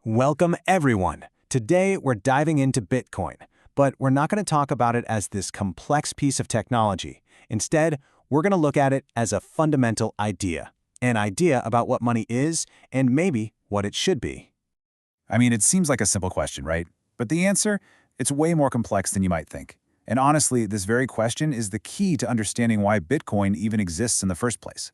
Welcome, everyone. Today, we're diving into Bitcoin, but we're not going to talk about it as this complex piece of technology. Instead, we're going to look at it as a fundamental idea, an idea about what money is and maybe what it should be. I mean, it seems like a simple question, right? But the answer, it's way more complex than you might think. And honestly, this very question is the key to understanding why Bitcoin even exists in the first place.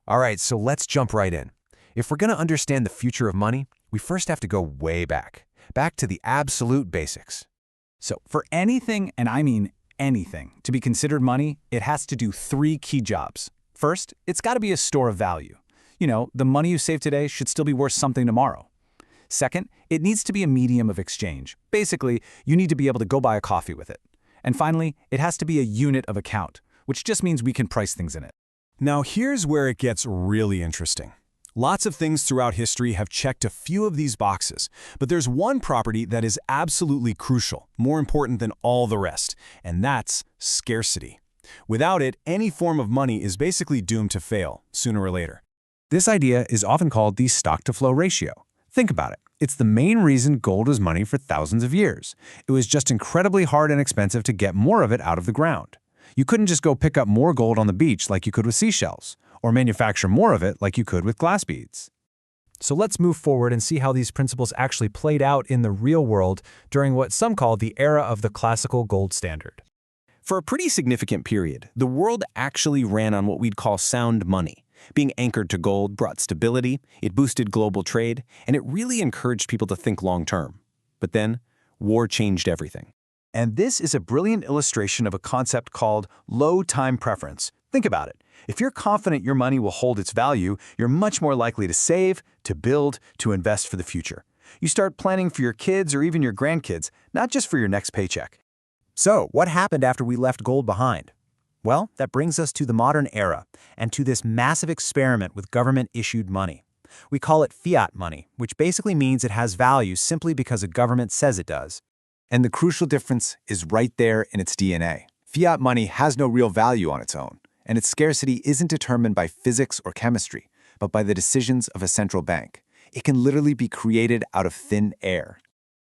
All right, so let's jump right in. If we're going to understand the future of money, we first have to go way back to the absolute basics. So, for anything, and I mean anything, to be considered money, it has to do three key jobs. First, it's got to be a store of value. You know, the money you save today should still be worth something tomorrow. Second, it needs to be a medium of exchange. Basically, you need to be able to go buy a coffee with it. And finally, it has to be a unit of account, which just means we can price things in it. Now here's where it gets really interesting. Lots of things throughout history have checked a few of these boxes, but there's one property that is absolutely crucial, more important than all the rest, and that's scarcity. Without it, any form of money is basically doomed to fail, sooner or later. This idea is often called the stock-to-flow ratio. Think about it. It's the main reason gold was money for thousands of years. It was just incredibly hard and expensive to get more of it out of the ground. You couldn't just go pick up more gold on the beach like you could with seashells, or manufacture more of it like you could with glass beads. So let's move forward and see how these principles actually played out in the real world during what some call the era of the classical gold standard. For a pretty significant period, the world actually ran on what we'd call sound money. Being anchored to gold brought stability, it boosted global trade, and it really encouraged people to think long-term. But then, war changed everything. And this is a brilliant illustration of a concept called low time preference. Think about it. If you're confident your money will hold its value, you're much more likely to save, to build, to invest for the future. You start planning for your kids or even your grandkids, not just for your next paycheck. So, what happened after we left gold behind? Well, that brings us to the modern era and to this massive experiment with government-issued money. We call it fiat money, which basically means it has value simply because a government says it does. And the crucial difference is right there in its DNA. Fiat money has no real value on its own, and its scarcity isn't determined by physics or chemistry, but by the decisions of a central bank. It can literally be created out of thin air.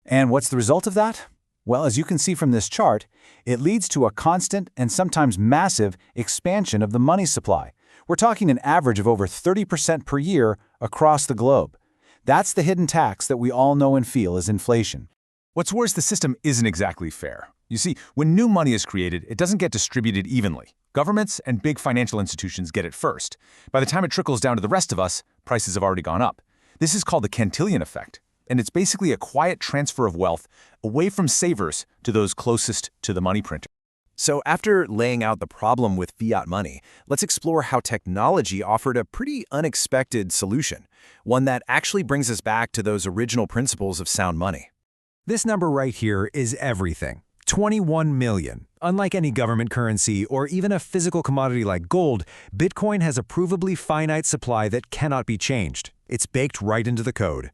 And what's the result of that? Well, as you can see from this chart, it leads to a constant and sometimes massive expansion of the money supply. We're talking an average of over 30% per year across the globe. That's the hidden tax that we all know and feel is inflation. What's worse, the system isn't exactly fair. You see, when new money is created, it doesn't get distributed evenly. Governments and big financial institutions get it first. By the time it trickles down to the rest of us, prices have already gone up. This is called the Cantillon effect, and it's basically a quiet transfer of wealth away from savers to those closest to the money printer. So after laying out the problem with fiat money, let's explore how technology offered a pretty unexpected solution, one that actually brings us back to those original principles of sound money. This number right here is everything. 21 million. Unlike any government currency or even a physical commodity like gold, Bitcoin has a provably finite supply that cannot be changed. It's baked right into the code.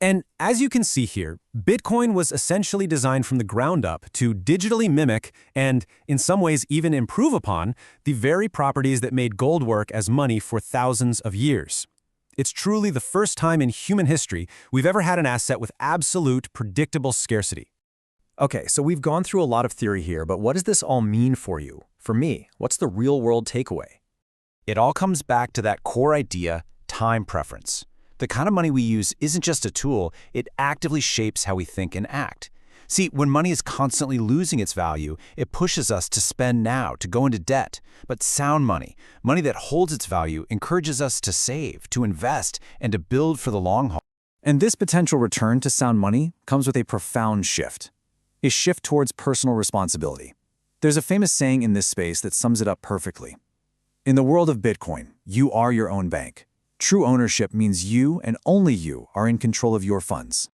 And as you can see here, Bitcoin was essentially designed from the ground up to digitally mimic and, in some ways, even improve upon the very properties that made gold work as money for thousands of years. It's truly the first time in human history we've ever had an asset with absolute, predictable scarcity. Okay, so we've gone through a lot of theory here, but what does this all mean for you? For me, what's the real-world takeaway? It all comes back to that core idea, time preference. The kind of money we use isn't just a tool, it actively shapes how we think and act. See, when money is constantly losing its value, it pushes us to spend now, to go into debt. But sound money, money that holds its value, encourages us to save, to invest, and to build for the long haul. And this potential return to sound money comes with a profound shift. A shift towards personal responsibility. There's a famous saying in this space that sums it up perfectly. In the world of Bitcoin, you are your own bank. True ownership means you and only you are in control of your funds.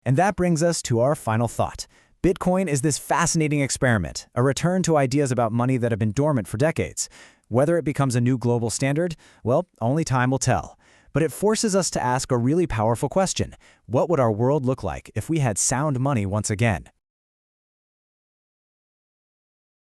And that brings us to our final thought. Bitcoin is this fascinating experiment, a return to ideas about money that have been dormant for decades. Whether it becomes a new global standard, well, only time will tell. But it forces us to ask a really powerful question. What would our world look like if we had sound money once again?